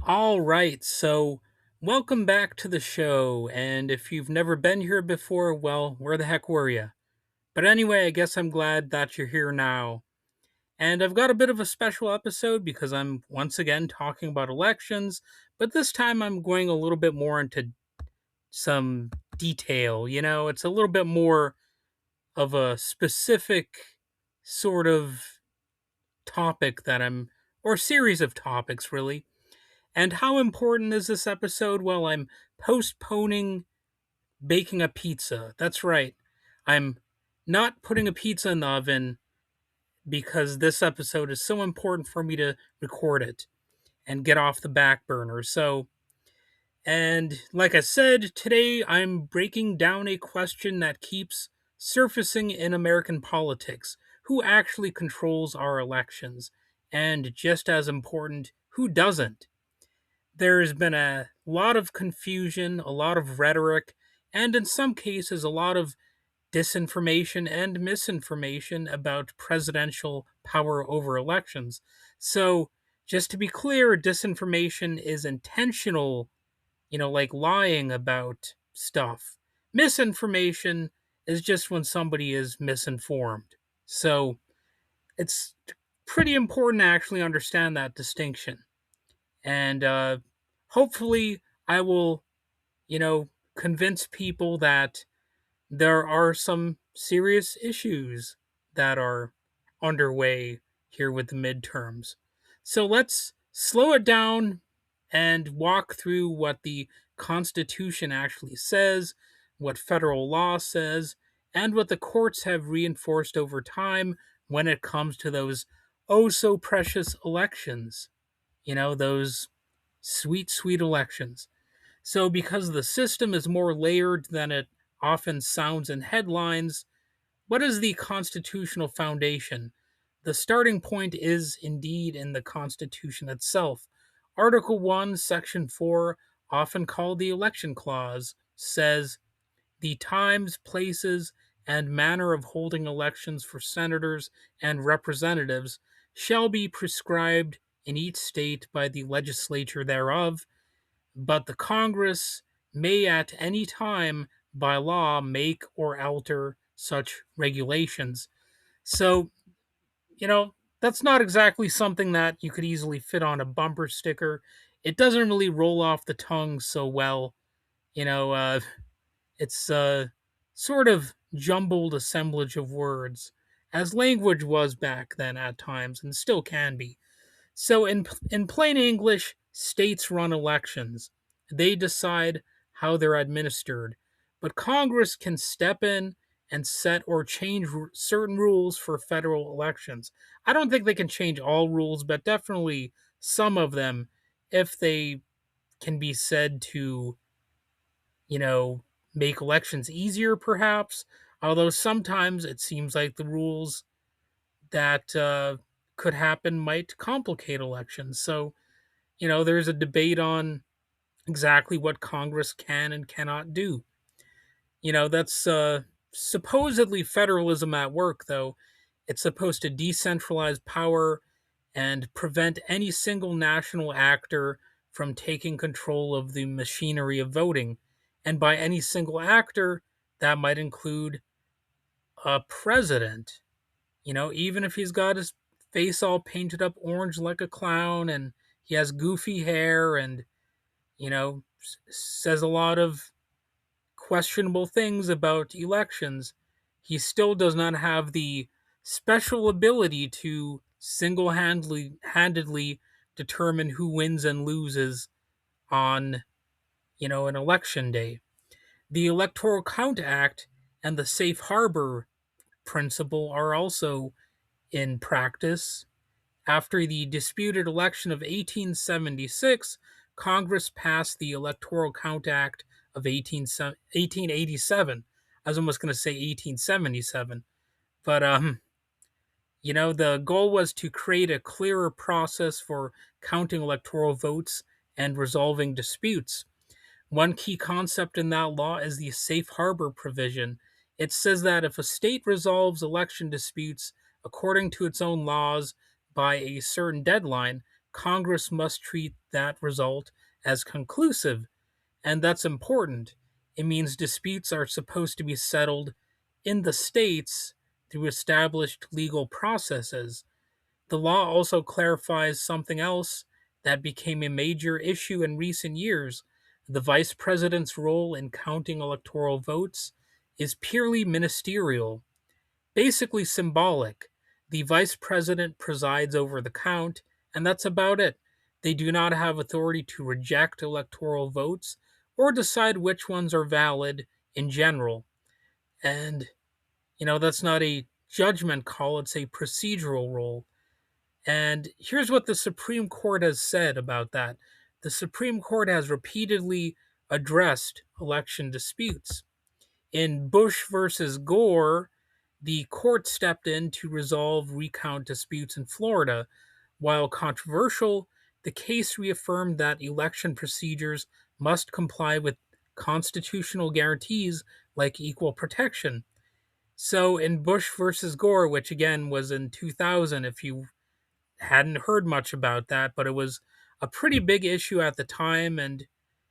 All right, so welcome back to the show. And if you've never been here before, well, where the heck were you? But anyway, I guess I'm glad that you're here now. And I've got a bit of a special episode because I'm once again talking about elections, but this time I'm going a little bit more into some detail. It's a little bit more of a specific sort of topic or series of topics, really. And how important is this episode? Well, I'm postponing baking a pizza. That's right. I'm not putting a pizza in the oven because this episode is so important for me to record it and get off the back burner. And like I said, today I'm breaking down a question that keeps surfacing in American politics: who actually controls our elections? And just as important, who doesn't? There's been a lot of confusion, a lot of rhetoric, and in some cases, a lot of disinformation and misinformation about presidential power over elections. So, just to be clear, disinformation is intentional, like lying about stuff. Misinformation is just when somebody is misinformed. So, it's pretty important to actually understand that distinction. And hopefully, I will, convince people that there are some serious issues that are underway here with the midterms. So let's slow it down and walk through what the Constitution actually says, what federal law says, and what the courts have reinforced over time when it comes to those oh so precious elections. Those sweet, sweet elections. So, because the system is more layered than it often sounds in headlines, what is the constitutional foundation? The starting point is indeed in the Constitution itself. Article 1, Section 4, often called the Election Clause, says the times, places, and manner of holding elections for senators and representatives shall be prescribed in each state by the legislature thereof, but the Congress may at any time by law make or alter such regulations. So, you know, that's not exactly something that you could easily fit on a bumper sticker. It doesn't really roll off the tongue so well. You know, uh, it's a sort of jumbled assemblage of words, as language was back then at times and still can be. So, in plain English, states run elections. They decide how they're administered, but Congress can step in and set or change certain rules for federal elections. I don't think they can change all rules, but definitely some of them, if they can be said to, you know, make elections easier, perhaps. Although sometimes it seems like the rules that could happen might complicate elections. So, there's a debate on exactly what Congress can and cannot do. That's supposedly federalism at work, though. It's supposed to decentralize power and prevent any single national actor from taking control of the machinery of voting. And by any single actor, that might include a president. Even if he's got his face all painted up orange like a clown and he has goofy hair and, says a lot of questionable things about elections, he still does not have the special ability to single handedly determine who wins and loses on, an election day. The Electoral Count Act and the Safe Harbor principle are also in practice. After the disputed election of 1876, Congress passed the Electoral Count Act of 1887. I was almost going to say 1877. But, the goal was to create a clearer process for counting electoral votes and resolving disputes. One key concept in that law is the safe harbor provision. It says that if a state resolves election disputes according to its own laws by a certain deadline, Congress must treat that result as conclusive, and that's important. It means disputes are supposed to be settled in the states through established legal processes. The law also clarifies something else that became a major issue in recent years. The vice president's role in counting electoral votes is purely ministerial, basically symbolic. The vice president presides over the count, and that's about it. They do not have authority to reject electoral votes or decide which ones are valid in general. And, that's not a judgment call, it's a procedural role. And here's what the Supreme Court has said about that. The Supreme Court has repeatedly addressed election disputes. In Bush versus Gore, the court stepped in to resolve recount disputes in Florida. While controversial, the case reaffirmed that election procedures must comply with constitutional guarantees like equal protection. So in Bush versus Gore, which again was in 2000, if you hadn't heard much about that, but it was a pretty big issue at the time and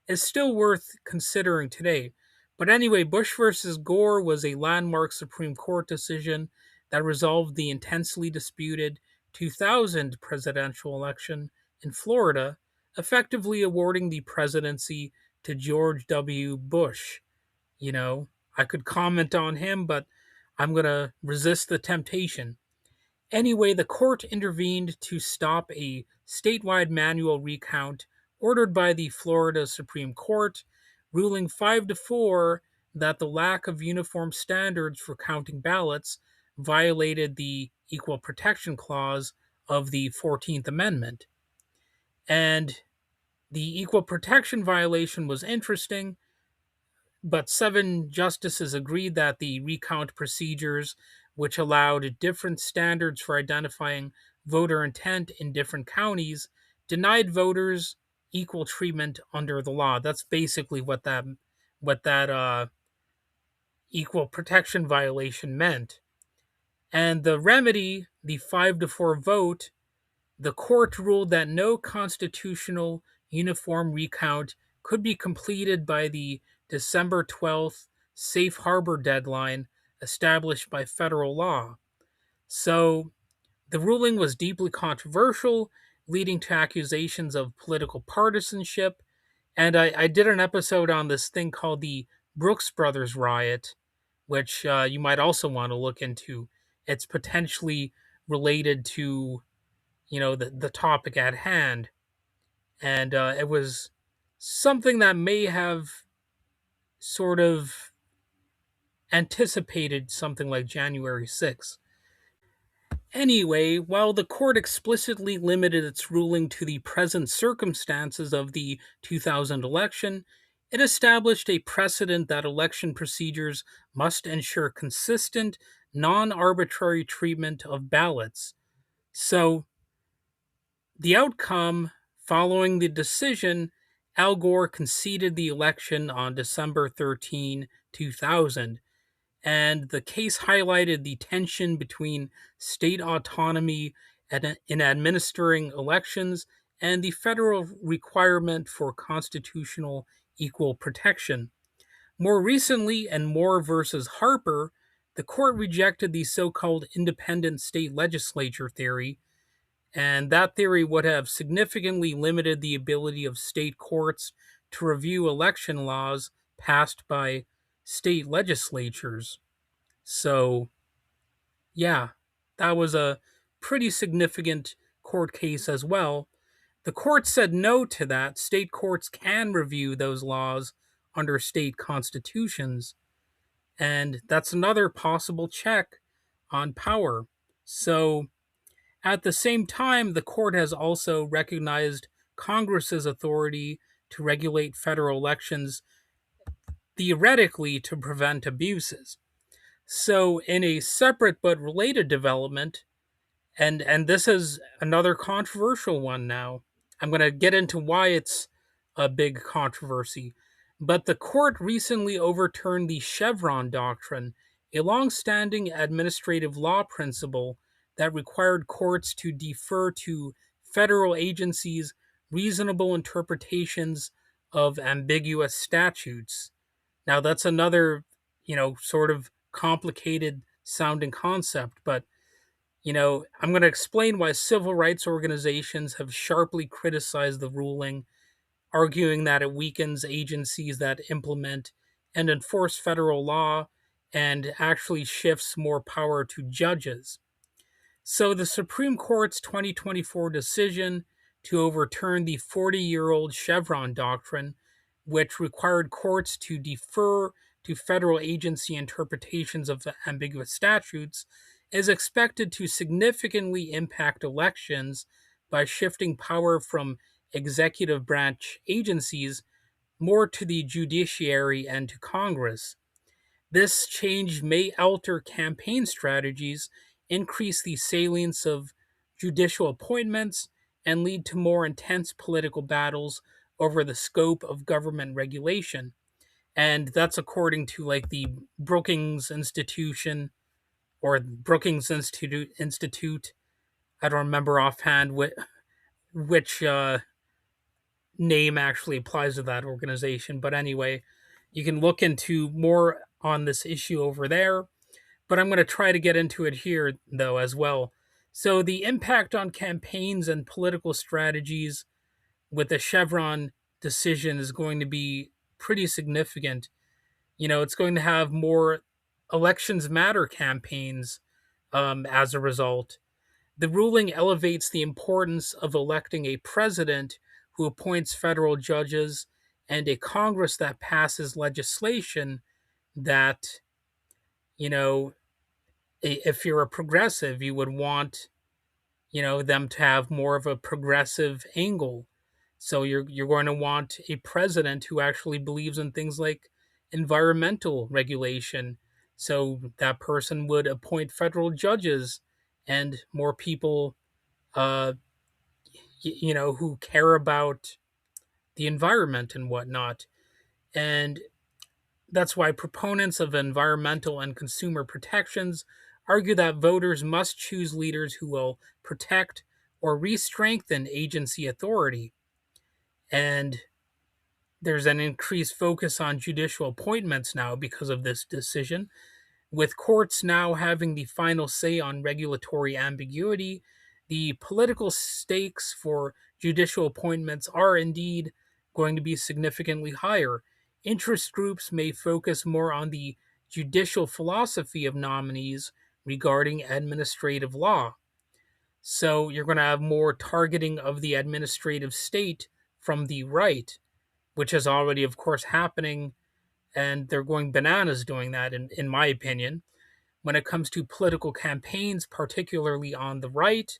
is still worth considering today. But anyway, Bush versus Gore was a landmark Supreme Court decision that resolved the intensely disputed 2000 presidential election in Florida, effectively awarding the presidency to George W. Bush. You know, I could comment on him, but I'm going to resist the temptation. Anyway, the court intervened to stop a statewide manual recount ordered by the Florida Supreme Court, ruling 5 to 4 that the lack of uniform standards for counting ballots violated the Equal Protection Clause of the 14th Amendment. And the equal protection violation was interesting, but 7 justices agreed that the recount procedures, which allowed different standards for identifying voter intent in different counties, denied voters equal treatment under the law. That's basically what that equal protection violation meant. And the remedy, the 5 to 4 vote, the court ruled that no constitutional uniform recount could be completed by the December 12th safe harbor deadline established by federal law. So the ruling was deeply controversial, leading to accusations of political partisanship. And I did an episode on this thing called the Brooks Brothers riot, which you might also want to look into. It's potentially related to the topic at hand, and it was something that may have sort of anticipated something like January 6th. Anyway, while the court explicitly limited its ruling to the present circumstances of the 2000 election, it established a precedent that election procedures must ensure consistent, non-arbitrary treatment of ballots. So the outcome following the decision, Al Gore conceded the election on December 2000, and the case highlighted the tension between state autonomy in administering elections and the federal requirement for constitutional equal protection. More recently, in Moore versus Harper, the court rejected the so called independent state legislature theory, and that theory would have significantly limited the ability of state courts to review election laws passed by state legislatures. So, yeah, that was a pretty significant court case as well. The court said no to that. State courts can review those laws under state constitutions, and that's another possible check on power. So, at the same time, the court has also recognized Congress's authority to regulate federal elections, theoretically to prevent abuses. So, in a separate but related development, and this is another controversial one now. I'm going to get into why it's a big controversy. But the court recently overturned the Chevron doctrine, a long-standing administrative law principle that required courts to defer to federal agencies reasonable interpretations of ambiguous statutes. Now, that's another, sort of complicated sounding concept, but I'm going to explain why civil rights organizations have sharply criticized the ruling, arguing that it weakens agencies that implement and enforce federal law and actually shifts more power to judges. So, the Supreme Court's 2024 decision to overturn the 40-year-old Chevron doctrine, which required courts to defer to federal agency interpretations of the ambiguous statutes, is expected to significantly impact elections by shifting power from executive branch agencies more to the judiciary and to Congress. This change may alter campaign strategies, increase the salience of judicial appointments, and lead to more intense political battles over the scope of government regulation. And that's according to like the Brookings Institution or Brookings Institute. I don't remember offhand which name actually applies to that organization. But anyway, you can look into more on this issue over there. But I'm going to try to get into it here, though, as well. So, the impact on campaigns and political strategies with the Chevron decision is going to be pretty significant. It's going to have more elections matter campaigns as a result. The ruling elevates the importance of electing a president who appoints federal judges and a Congress that passes legislation that, you know, if you're a progressive, you would want, them to have more of a progressive angle. So you're going to want a president who actually believes in things like environmental regulation. So that person would appoint federal judges and more people, uh, who care about the environment and whatnot. And that's why proponents of environmental and consumer protections argue that voters must choose leaders who will protect or re strengthen agency authority. And there's an increased focus on judicial appointments now because of this decision, with courts now having the final say on regulatory ambiguity. The political stakes for judicial appointments are indeed going to be significantly higher. Interest groups may focus more on the judicial philosophy of nominees regarding administrative law. So you're going to have more targeting of the administrative state from the right, which is already, of course, happening, and they're going bananas doing that, in my opinion. When it comes to political campaigns, particularly on the right,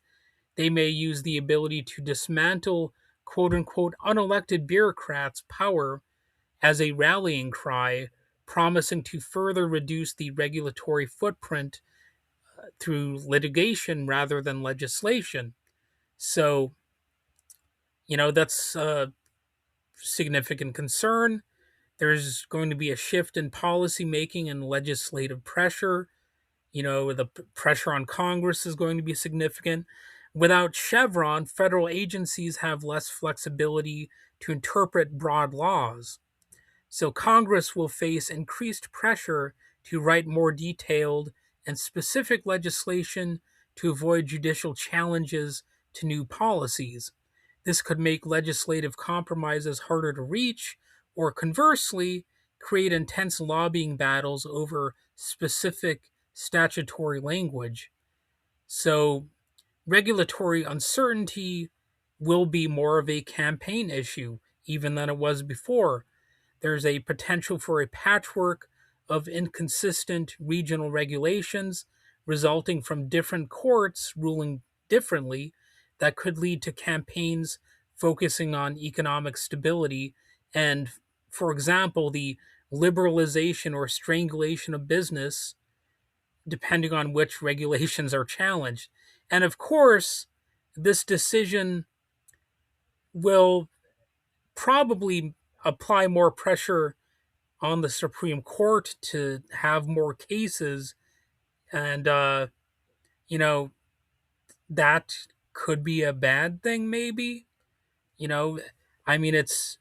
they may use the ability to dismantle quote unquote unelected bureaucrats' power as a rallying cry, promising to further reduce the regulatory footprint through litigation rather than legislation. So, that's a significant concern. There's going to be a shift in policy making and legislative pressure. The pressure on Congress is going to be significant. Without Chevron, federal agencies have less flexibility to interpret broad laws. So Congress will face increased pressure to write more detailed and specific legislation to avoid judicial challenges to new policies. This could make legislative compromises harder to reach, or conversely, create intense lobbying battles over specific statutory language. So, regulatory uncertainty will be more of a campaign issue, even than it was before. There's a potential for a patchwork of inconsistent regional regulations resulting from different courts ruling differently that could lead to campaigns focusing on economic stability and, for example, the liberalization or strangulation of business, depending on which regulations are challenged. And of course, this decision will probably apply more pressure on the Supreme Court to have more cases, and you know that could be a bad thing, maybe. You know, I mean, it's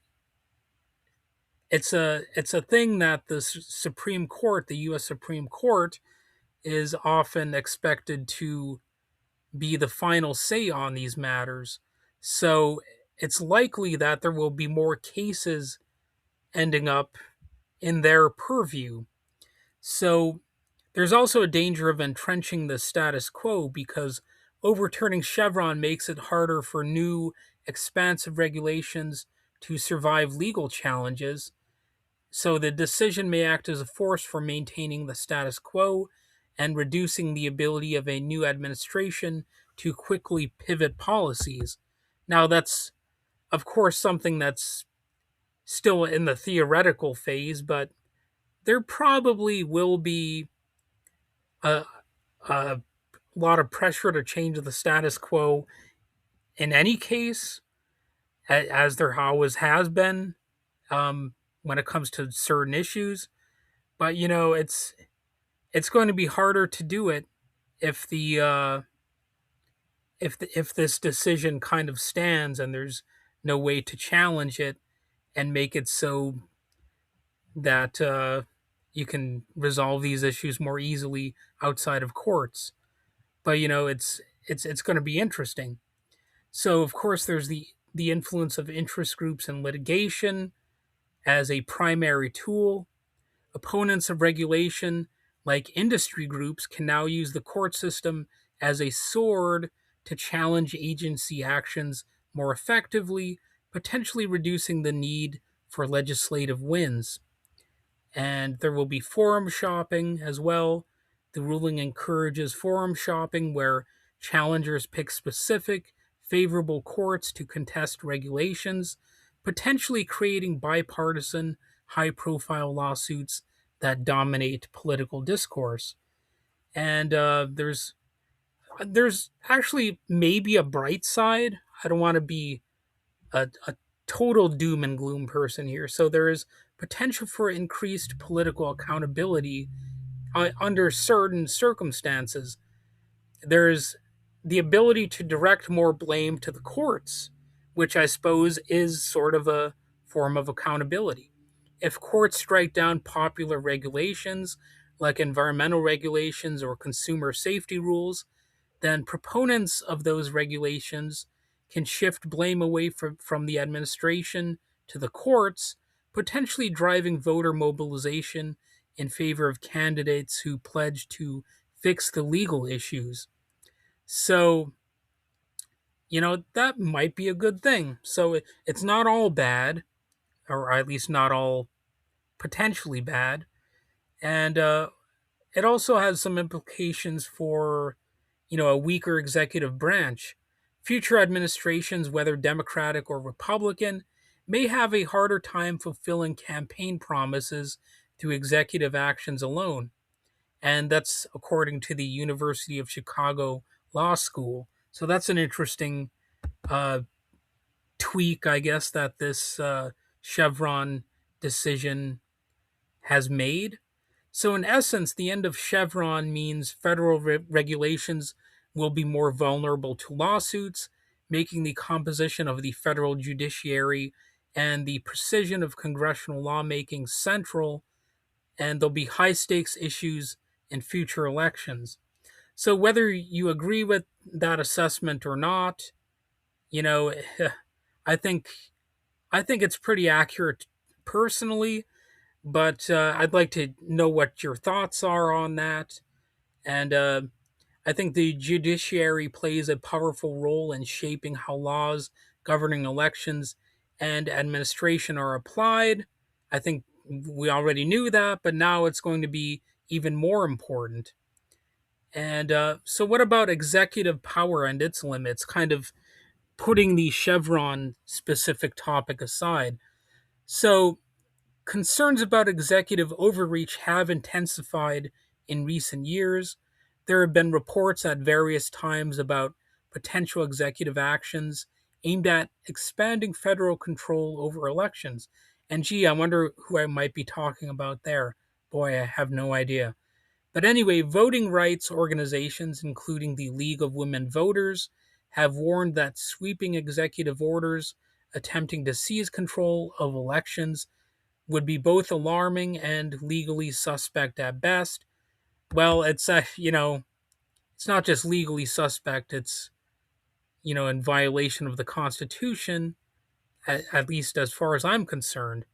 a thing that the Supreme Court, the U.S. Supreme Court, is often expected to be the final say on these matters. So it's likely that there will be more cases ending up in their purview. So there's also a danger of entrenching the status quo because overturning Chevron makes it harder for new, expansive regulations to survive legal challenges. So the decision may act as a force for maintaining the status quo and reducing the ability of a new administration to quickly pivot policies. Now, that's, of course, something that's still in the theoretical phase, but there probably will be a, a lot of pressure to change the status quo in any case, as there always has been um, when it comes to certain issues. But it's going to be harder to do it if if this decision kind of stands and there's no way to challenge it and make it so that you can resolve these issues more easily outside of courts. But it's going to be interesting. So of course there's the influence of interest groups in litigation as a primary tool. Opponents of regulation, like industry groups, can now use the court system as a sword to challenge agency actions more effectively, potentially reducing the need for legislative wins. And there will be forum shopping as well. The ruling encourages forum shopping where challengers pick specific, favorable courts to contest regulations, potentially creating bipartisan, high profile lawsuits that dominate political discourse. And there's actually maybe a bright side. I don't want to be a total doom and gloom person here. So there is potential for increased political accountability under certain circumstances. There's the ability to direct more blame to the courts, which I suppose is sort of a form of accountability. If courts strike down popular regulations, like environmental regulations or consumer safety rules, then proponents of those regulations can shift blame away from the administration to the courts, potentially driving voter mobilization in favor of candidates who pledge to fix the legal issues. So, that might be a good thing. So it's not all bad, or at least not all potentially bad. And it also has some implications for a weaker executive branch. Future administrations, whether Democratic or Republican, may have a harder time fulfilling campaign promises through executive actions alone. And that's according to the University of Chicago Law School. So that's an interesting uh, tweak, I guess, that this Chevron decision has made. So, in essence, the end of Chevron means federal regulations will be more vulnerable to lawsuits, making the composition of the federal judiciary and the precision of congressional lawmaking central, and there'll be high stakes issues in future elections. So, whether you agree with that assessment or not, you know, I think I think it's pretty accurate personally, but I'd like to know what your thoughts are on that. And I think the judiciary plays a powerful role in shaping how laws governing elections and administration are applied. I think we already knew that, but now it's going to be even more important. And so, what about executive power and its limits? Kind of putting the Chevron specific topic aside. So, concerns about executive overreach have intensified in recent years. There have been reports at various times about potential executive actions aimed at expanding federal control over elections. And gee, I wonder who I might be talking about there. Boy, I have no idea. But anyway, voting rights organizations, including the League of Women Voters, have warned that sweeping executive orders attempting to seize control of elections would be both alarming and legally suspect at best. Well, it's not just legally suspect, it's, in violation of the Constitution, at least as far as I'm concerned.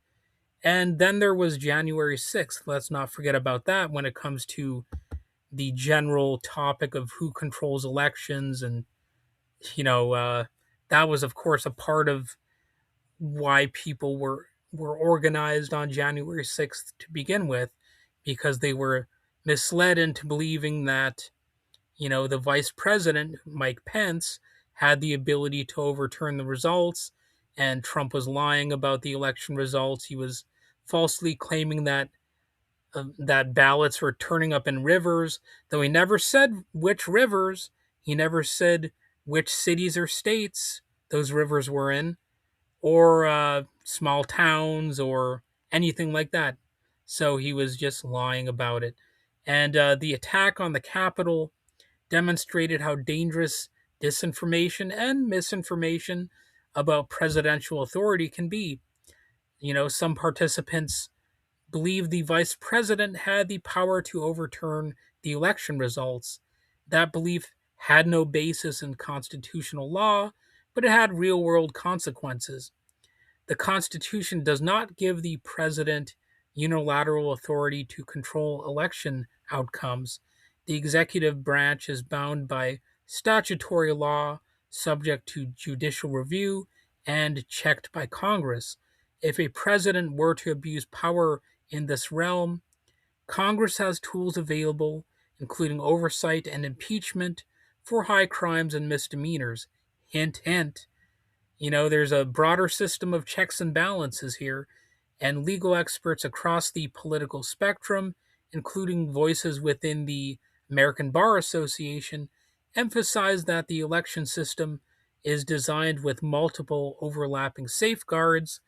And then there was January 6th. Let's not forget about that when it comes to the general topic of who controls elections. And, you know, uh, that was, of course, a part of why people were organized on January 6th to begin with, because they were misled into believing that, the vice president, Mike Pence, had the ability to overturn the results, and Trump was lying about the election results. He was falsely claiming that ballots were turning up in rivers, though he never said which rivers. He never said which cities or states those rivers were in, or small towns, or anything like that. So he was just lying about it. And the attack on the Capitol demonstrated how dangerous disinformation and misinformation about presidential authority can be. Some participants believed the vice president had the power to overturn the election results. That belief had no basis in constitutional law, but it had real world consequences. The Constitution does not give the president unilateral authority to control election outcomes. The executive branch is bound by statutory law, subject to judicial review, and checked by Congress. If a president were to abuse power in this realm, Congress has tools available, including oversight and impeachment for high crimes and misdemeanors. Hint, hint. There's a broader system of checks and balances here, and legal experts across the political spectrum, including voices within the American Bar Association, emphasize that the election system is designed with multiple overlapping safeguards.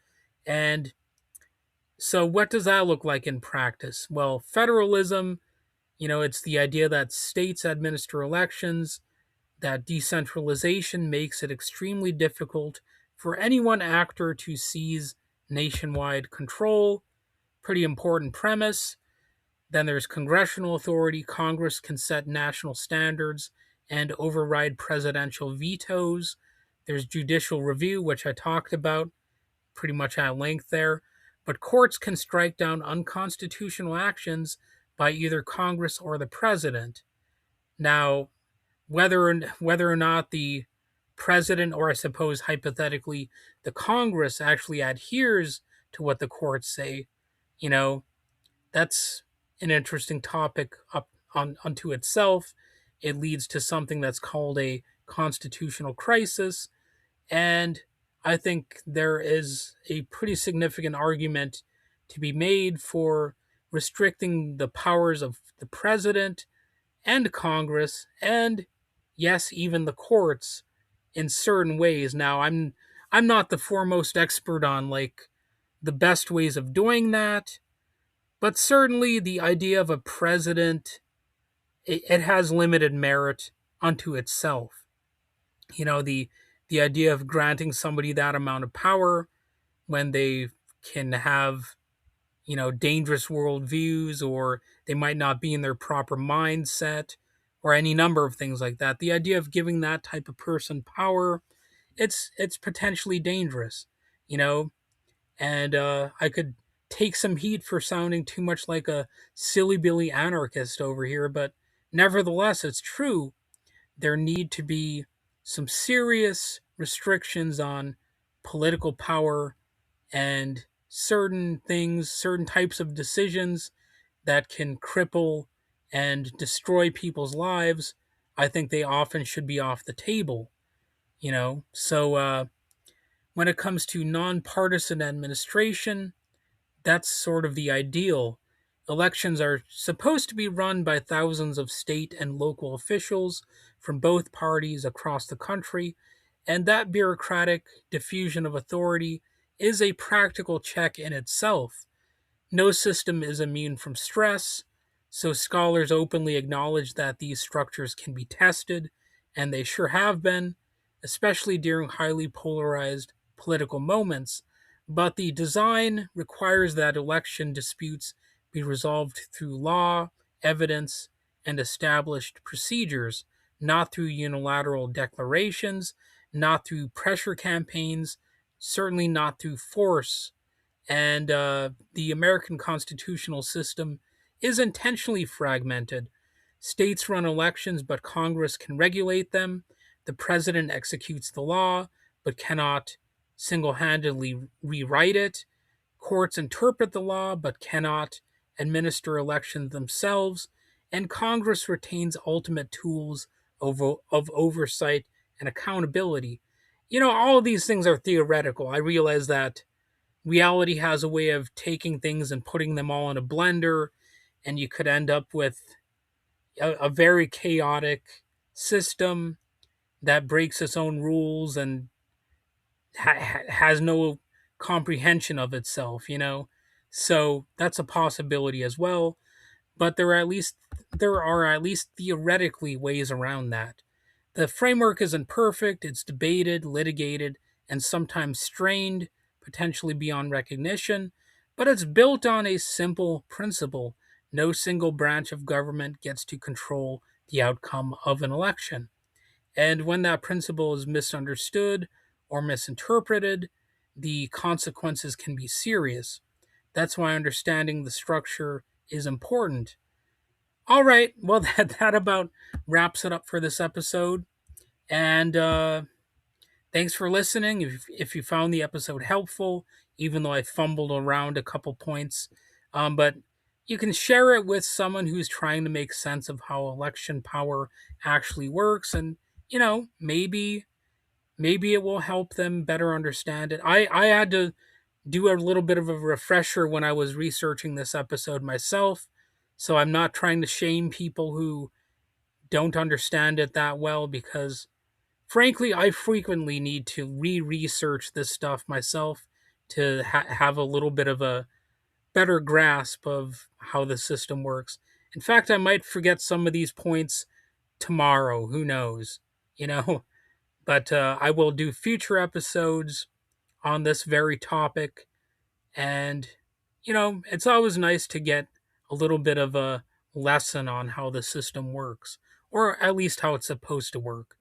And so, what does that look like in practice? Well, federalism, it's the idea that states administer elections, that decentralization makes it extremely difficult for any one actor to seize nationwide control. Pretty important premise. Then there's congressional authority. Congress can set national standards and override presidential vetoes. There's judicial review, which I talked about pretty much at length there. But courts can strike down unconstitutional actions by either Congress or the president. Now, whether or not the president, or I suppose hypothetically the Congress, actually adheres to what the courts say, you know, that's an interesting topic up on unto itself. It leads to something that's called a constitutional crisis, and I think there is a pretty significant argument to be made for restricting the powers of the president and Congress, and yes, even the courts in certain ways. Now, I'm not the foremost expert on like the best ways of doing that, but certainly the idea of a president, it has limited merit unto itself. The idea of granting somebody that amount of power when they can have, dangerous worldviews, or they might not be in their proper mindset, or any number of things like that. The idea of giving that type of person power, it's potentially dangerous, you know. And I could take some heat for sounding too much like a silly Billy anarchist over here, but nevertheless, it's true. There need to be some serious restrictions on political power and certain things, certain types of decisions that can cripple and destroy people's lives. I think they often should be off the table, So when it comes to nonpartisan administration, that's sort of the ideal. Elections are supposed to be run by thousands of state and local officials from both parties across the country, and that bureaucratic diffusion of authority is a practical check in itself. No system is immune from stress, so scholars openly acknowledge that these structures can be tested, and they sure have been. especially during highly polarized political moments. But the design requires that election disputes be resolved through law, evidence, and established procedures, not through unilateral declarations, not through pressure campaigns, certainly not through force. And the American constitutional system is intentionally fragmented. States run elections, but Congress can regulate them. The president executes the law, but cannot single handedly rewrite it. Courts interpret the law, but cannot administer elections themselves. And Congress retains ultimate tools of oversight and accountability. All of these things are theoretical. I realize that reality has a way of taking things and putting them all in a blender, and you could end up with a very chaotic system that breaks its own rules and has no comprehension of itself. So that's a possibility as well, but there are at least theoretically ways around that. The framework isn't perfect, it's debated, litigated, and sometimes strained, potentially beyond recognition, but it's built on a simple principle: no single branch of government gets to control the outcome of an election. And when that principle is misunderstood or misinterpreted, the consequences can be serious. That's why understanding the structure is important. All right, well, that about wraps it up for this episode. And thanks for listening. If you found the episode helpful, even though I fumbled around a couple points, but you can share it with someone who's trying to make sense of how election power actually works, and maybe it will help them better understand it. I had to do a little bit of a refresher when I was researching this episode myself, so I'm not trying to shame people who don't understand it that well, because frankly, I frequently need to research this stuff myself to have a little bit of a better grasp of how the system works. In fact, I might forget some of these points tomorrow. Who knows? You know, but I will do future episodes on this very topic. And, it's always nice to get a little bit of a lesson on how the system works, or at least how it's supposed to work.